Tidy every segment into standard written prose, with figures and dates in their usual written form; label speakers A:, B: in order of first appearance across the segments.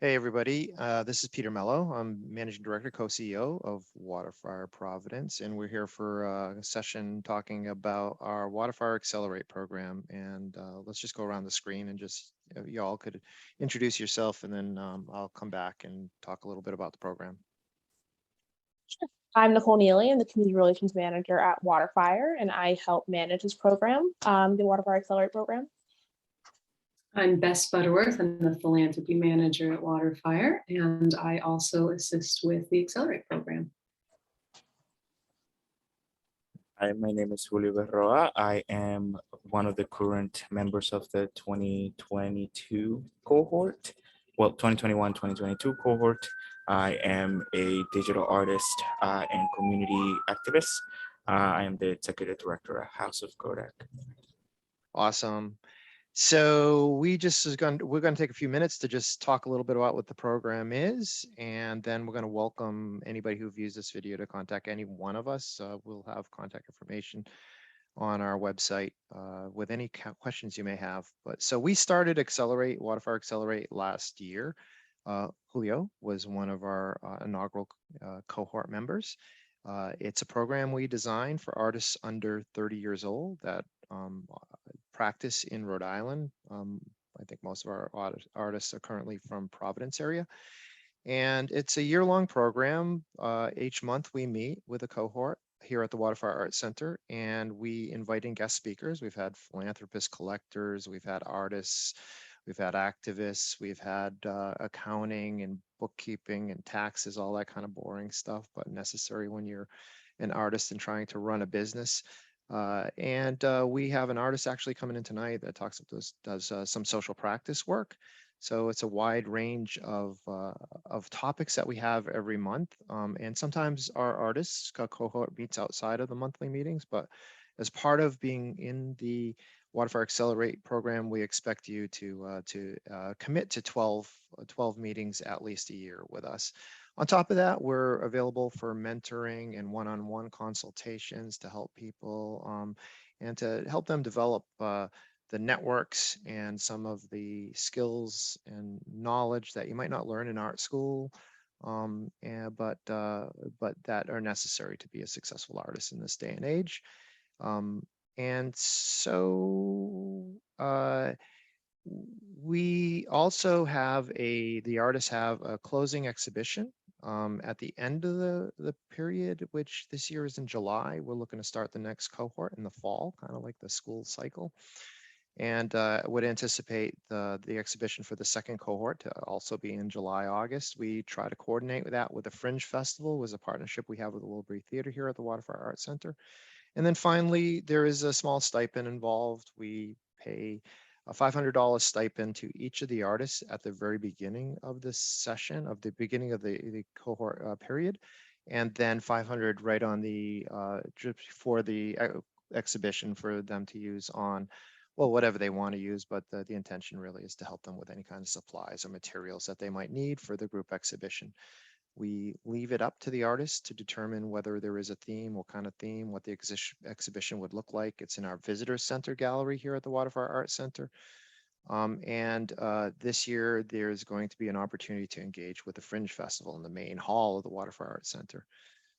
A: Hey everybody, this is Peter Mello. I'm Managing Director, Co-CEO of WaterFire Providence, and we're here for a session talking about our WaterFire Accelerate program. And let's just go around the screen and just y'all could introduce yourself, and then I'll come back and talk a little bit about the program.
B: I'm Nicole Neely. I'm the Community Relations Manager at WaterFire, and I help manage this program, the WaterFire Accelerate program.
C: I'm Bess Butterworth. I'm the Philanthropy Manager at WaterFire, and I also assist with the Accelerate program.
D: Hi, my name is Julio Berroa. I am one of the current members of the 2022 cohort. Well, 2021-2022 cohort. I am a digital artist and community activist. I am the Executive Director at House of Kodak.
A: Awesome. So we're going to take a few minutes to just talk a little bit about what the program is, and then we're going to welcome anybody who views this video to contact any one of us. We'll have contact information on our website with any questions you may have. So we started WaterFire Accelerate last year. Julio was one of our inaugural cohort members. It's a program we designed for artists under 30 years old that practice in Rhode Island. I think most of our artists are currently from Providence area. And it's a year-long program. Each month we meet with a cohort here at the WaterFire Art Center, and we invite in guest speakers. We've had philanthropists, collectors, we've had artists, we've had activists, we've had accounting and bookkeeping and taxes, all that kind of boring stuff, but necessary when you're an artist and trying to run a business. We have an artist actually coming in tonight that does some social practice work. So it's a wide range of topics that we have every month. And sometimes our artists cohort meets outside of the monthly meetings, but as part of being in the WaterFire Accelerate program, we expect you to commit to 12 meetings at least a year with us. On top of that, we're available for mentoring and one-on-one consultations to help people and to help them develop the networks and some of the skills and knowledge that you might not learn in art school, but that are necessary to be a successful artist in this day and age. And so we also have the artists have a closing exhibition at the end of the period, which this year is in July. We're looking to start the next cohort in the fall, kind of like the school cycle. And would anticipate the exhibition for the second cohort to also be in July, August. We try to coordinate with that with the Fringe Festival, was a partnership we have with the Wilbury Theater here at the WaterFire Art Center. And then finally, there is a small stipend involved. We pay a $500 stipend to each of the artists at the very beginning of this session, of the beginning of the cohort period, and then $500 right on the for the exhibition for them to use on, well, whatever they want to use, but the intention really is to help them with any kind of supplies or materials that they might need for the group exhibition. We leave it up to the artist to determine whether there is a theme, what kind of theme, what the exhibition would look like. It's in our visitor center gallery here at the WaterFire Art Center. This year, there's going to be an opportunity to engage with the Fringe Festival in the main hall of the WaterFire Art Center.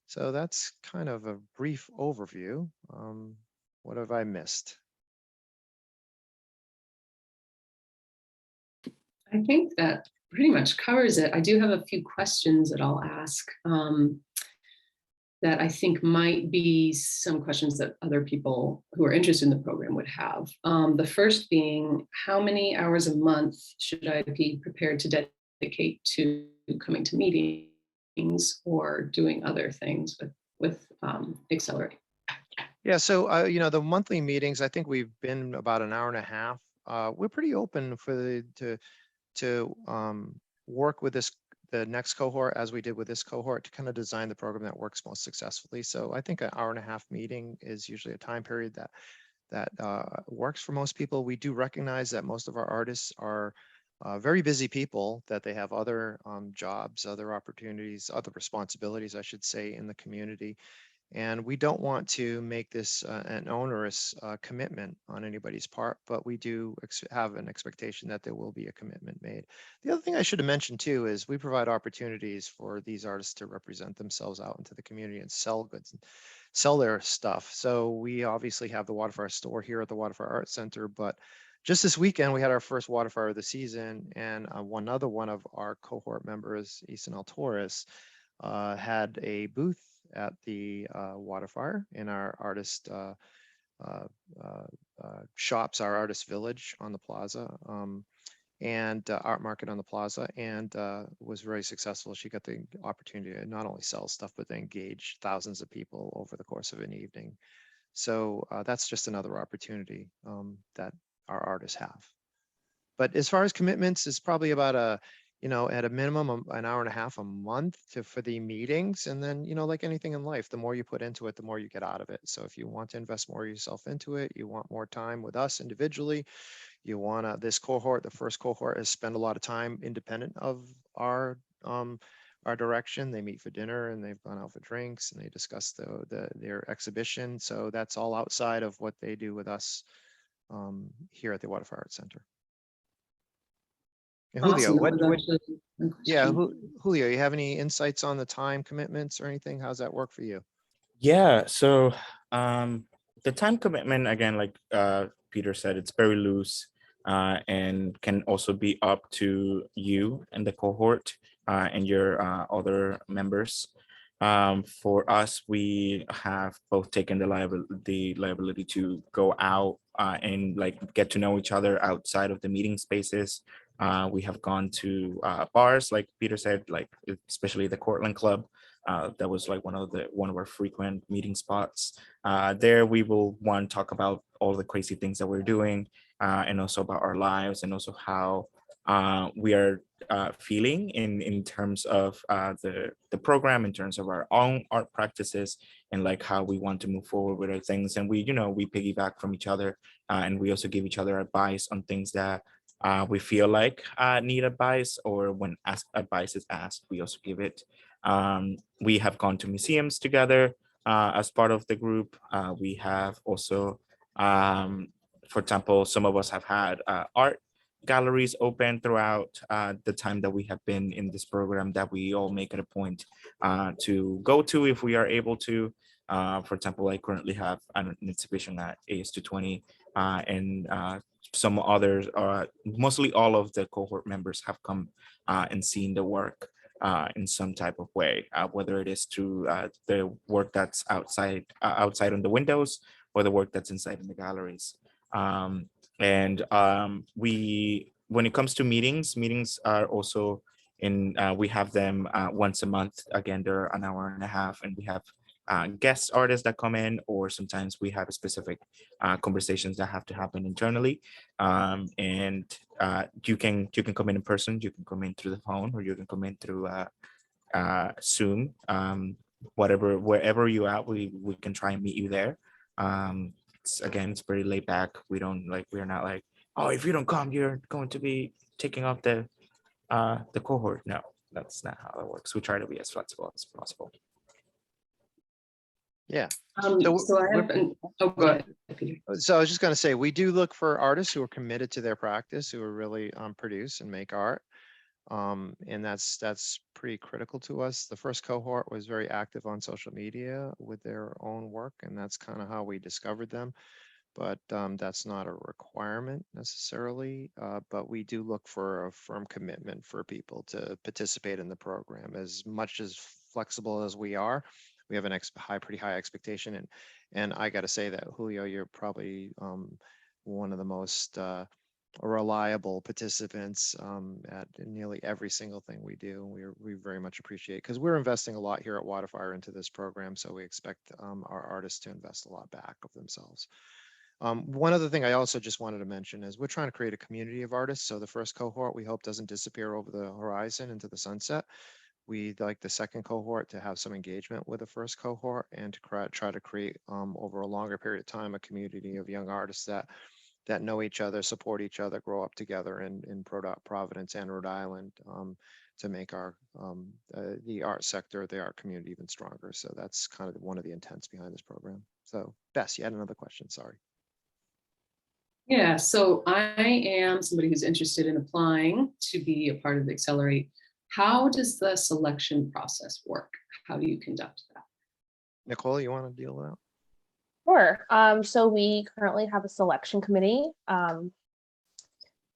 A: So that's kind of a brief overview. What have I missed?
C: I think that pretty much covers it. I do have a few questions that I'll ask that I think might be some questions that other people who are interested in the program would have. The first being, how many hours a month should I be prepared to dedicate to coming to meetings or doing other things with Accelerate?
A: Yeah, so the monthly meetings, I think we've been about an hour and a half. We're pretty open for to work with the next cohort as we did with this cohort to kind of design the program that works most successfully. So I think an hour and a half meeting is usually a time period that works for most people. We do recognize that most of our artists are very busy people, that they have other jobs, other opportunities, other responsibilities, I should say, in the community. And we don't want to make this an onerous commitment on anybody's part, but we do have an expectation that there will be a commitment made. The other thing I should have mentioned too is we provide opportunities for these artists to represent themselves out into the community and sell goods and sell their stuff. So we obviously have the WaterFire store here at the WaterFire Art Center, but just this weekend we had our first WaterFire of the season, and one of our cohort members, Eason Altoris, had a booth at the WaterFire in our artist uh, shops, our artist village on the plaza, and art market on the plaza, and was very successful. She got the opportunity to not only sell stuff, but to engage thousands of people over the course of an evening. So that's just another opportunity that our artists have. But as far as commitments, it's probably about at a minimum, an hour and a half a month for the meetings. And then, like anything in life, the more you put into it, the more you get out of it. So if you want to invest more of yourself into it, you want more time with us individually, you want to, this cohort, the first cohort, has spent a lot of time independent of our direction. They meet for dinner and they've gone out for drinks and they discuss their exhibition. So that's all outside of what they do with us here at the WaterFire Art Center. And Julio,
C: Awesome. That was actually my question.
A: Julio, you have any insights on the time commitments or anything? How's that work for you?
D: Yeah, so the time commitment, again, like Peter said, it's very loose and can also be up to you and the cohort and your other members. For us, we have both taken the liability to go out and like get to know each other outside of the meeting spaces. We have gone to bars, like Peter said, like especially the Cortland Club. That was like one of our frequent meeting spots. There we will talk about all the crazy things that we're doing, and also about our lives, and also how we are feeling in terms of the program, in terms of our own art practices, and like how we want to move forward with our things. And we piggyback from each other, and we also give each other advice on things that we feel like need advice, or when advice is asked, we also give it. We have gone to museums together as part of the group. We have also, for example, some of us have had art galleries open throughout the time that we have been in this program, that we all make it a point to go to if we are able to. For example, I currently have an exhibition at AS220, and some others, mostly all of the cohort members have come and seen the work in some type of way, whether it is through the work that's outside on the windows, or the work that's inside in the galleries. And when it comes to meetings are also we have them once a month. Again, they're an hour and a half, and we have guest artists that come in, or sometimes we have specific conversations that have to happen internally. And you can come in person, you can come in through the phone, or you can come in through Zoom. Wherever you at, we can try and meet you there. It's very laid back. We're not like, oh, if you don't come, you're going to be taking off the cohort. No, that's not how it works. We try to be as flexible as possible.
A: Yeah.
C: So I have go ahead, Peter.
A: So I was just going to say, we do look for artists who are committed to their practice, who are really produce and make art. And that's pretty critical to us. The first cohort was very active on social media with their own work, and that's kind of how we discovered them. But that's not a requirement necessarily, but we do look for a firm commitment for people to participate in the program. As much as flexible as we are, we have an pretty high expectation. And I got to say that, Julio, you're probably one of the most reliable participants at nearly every single thing we do. We very much appreciate, because we're investing a lot here at WaterFire into this program, so we expect our artists to invest a lot back of themselves. One other thing I also just wanted to mention is we're trying to create a community of artists. So the first cohort, we hope, doesn't disappear over the horizon into the sunset. We'd like the second cohort to have some engagement with the first cohort, and to try to create over a longer period of time a community of young artists that that know each other, support each other, grow up together in Providence and Rhode Island, to make our the art sector, the art community even stronger. So that's kind of one of the intents behind this program. So Bess, you had another question, sorry.
C: Yeah, so I am somebody who's interested in applying to be a part of the Accelerate. How does the selection process work? How do you conduct that?
A: Nicole, you want to deal with that?
B: Sure. So we currently have a selection committee.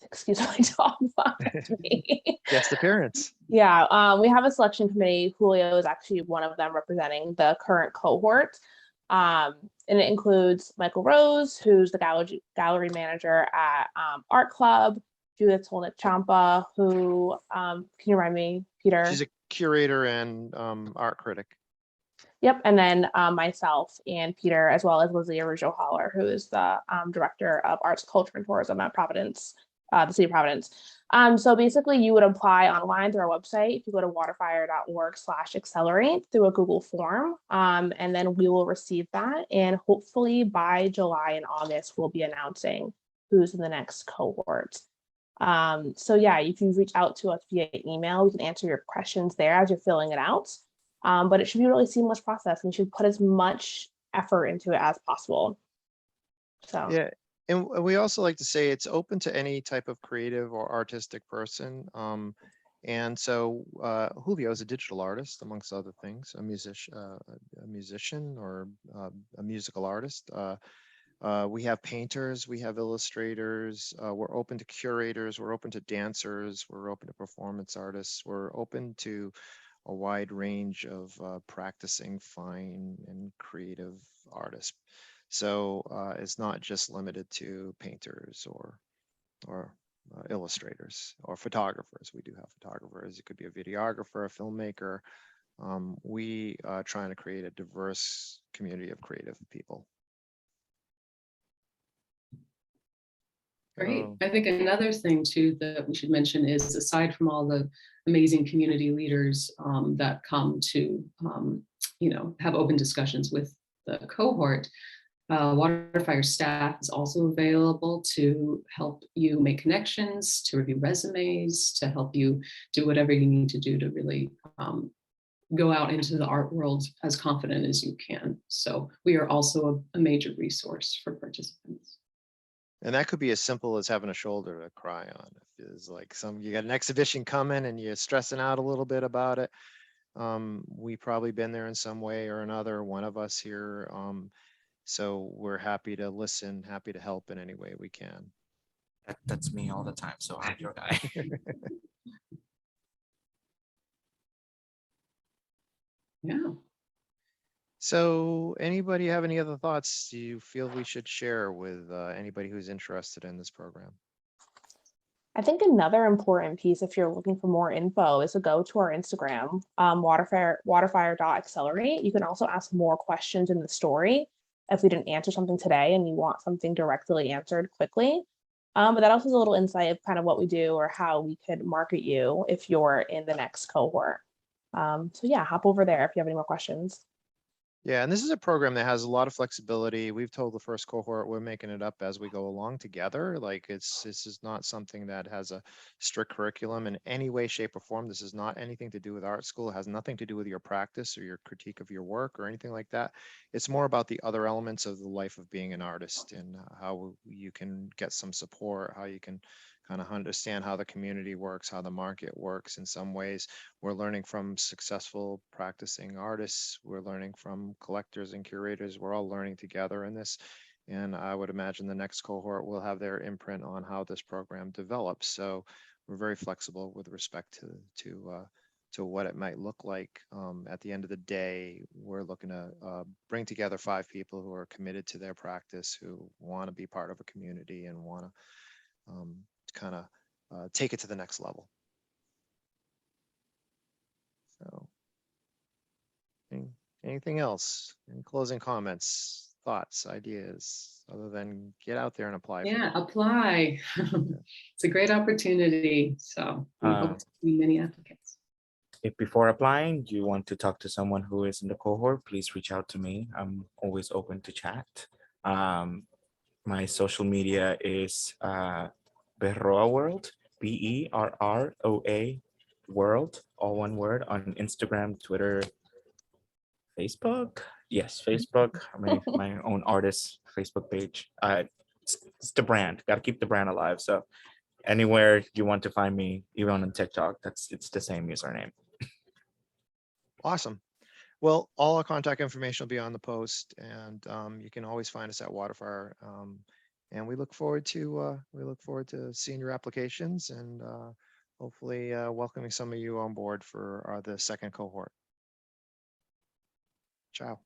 B: Excuse my dog behind me.
A: Guest appearance.
B: Yeah, we have a selection committee. Julio is actually one of them representing the current cohort. And it includes Michael Rose, who's the gallery manager at Art Club, Judith Solnick-Champa, who, can you remind me, Peter?
A: She's a curator and art critic.
B: Yep, and then myself and Peter, as well as Lizzie Araujo-Haller, who is the director of arts, culture, and tourism at Providence, the city of Providence. So basically, you would apply online through our website. If you go to waterfire.org/accelerate through a Google form, and then we will receive that. And hopefully by July and August, we'll be announcing who's in the next cohort. So yeah, if you reach out to us via email, we can answer your questions there as you're filling it out. But it should be a really seamless process, and you should put as much effort into it as possible. So
A: yeah, and we also like to say it's open to any type of creative or artistic person. And so Julio is a digital artist, amongst other things, a musician or a musical artist. We have painters, we have illustrators, we're open to curators, we're open to dancers, we're open to performance artists, we're open to a wide range of practicing fine and creative artists. So it's not just limited to painters or illustrators or photographers. We do have photographers. It could be a videographer, a filmmaker. We are trying to create a diverse community of creative people.
C: Great. I think another thing too that we should mention is, aside from all the amazing community leaders that come to, have open discussions with the cohort, WaterFire staff is also available to help you make connections, to review resumes, to help you do whatever you need to do to really go out into the art world as confident as you can. So we are also a major resource for participants.
A: And that could be as simple as having a shoulder to cry on. If it's like you got an exhibition coming and you're stressing out a little bit about it. We've probably been there in some way or another, one of us here. So we're happy to listen, happy to help in any way we can.
D: That's me all the time, so I'm your guy.
C: Yeah.
A: So anybody have any other thoughts you feel we should share with anybody who's interested in this program?
B: I think another important piece, if you're looking for more info, is to go to our Instagram, waterfire.accelerate. You can also ask more questions in the story if we didn't answer something today and you want something directly answered quickly. But that also is a little insight of kind of what we do or how we could market you if you're in the next cohort. So yeah, hop over there if you have any more questions.
A: Yeah, and this is a program that has a lot of flexibility. We've told the first cohort we're making it up as we go along together. Like this is not something that has a strict curriculum in any way, shape, or form. This is not anything to do with art school. It has nothing to do with your practice or your critique of your work or anything like that. It's more about the other elements of the life of being an artist and how you can get some support, how you can kind of understand how the community works, how the market works. In some ways, we're learning from successful practicing artists. We're learning from collectors and curators. We're all learning together in this. And I would imagine the next cohort will have their imprint on how this program develops. So we're very flexible with respect to what it might look like. At the end of the day, we're looking to bring together 5 people who are committed to their practice, who want to be part of a community and want to kind of take it to the next level. So anything else? Any closing comments, thoughts, ideas, other than get out there and apply?
C: Yeah, apply. It's a great opportunity. So we hope to see many applicants.
D: If before applying, you want to talk to someone who is in the cohort, please reach out to me. I'm always open to chat. My social media is Berroa World, BERROA World, all one word, on Instagram, Twitter, Facebook. Yes, Facebook. My own artist Facebook page. It's the brand. Got to keep the brand alive. So anywhere you want to find me, even on TikTok, it's the same username.
A: Awesome. Well, all our contact information will be on the post, and you can always find us at WaterFire. And we look forward to seeing your applications and hopefully welcoming some of you on board for the second cohort. Ciao.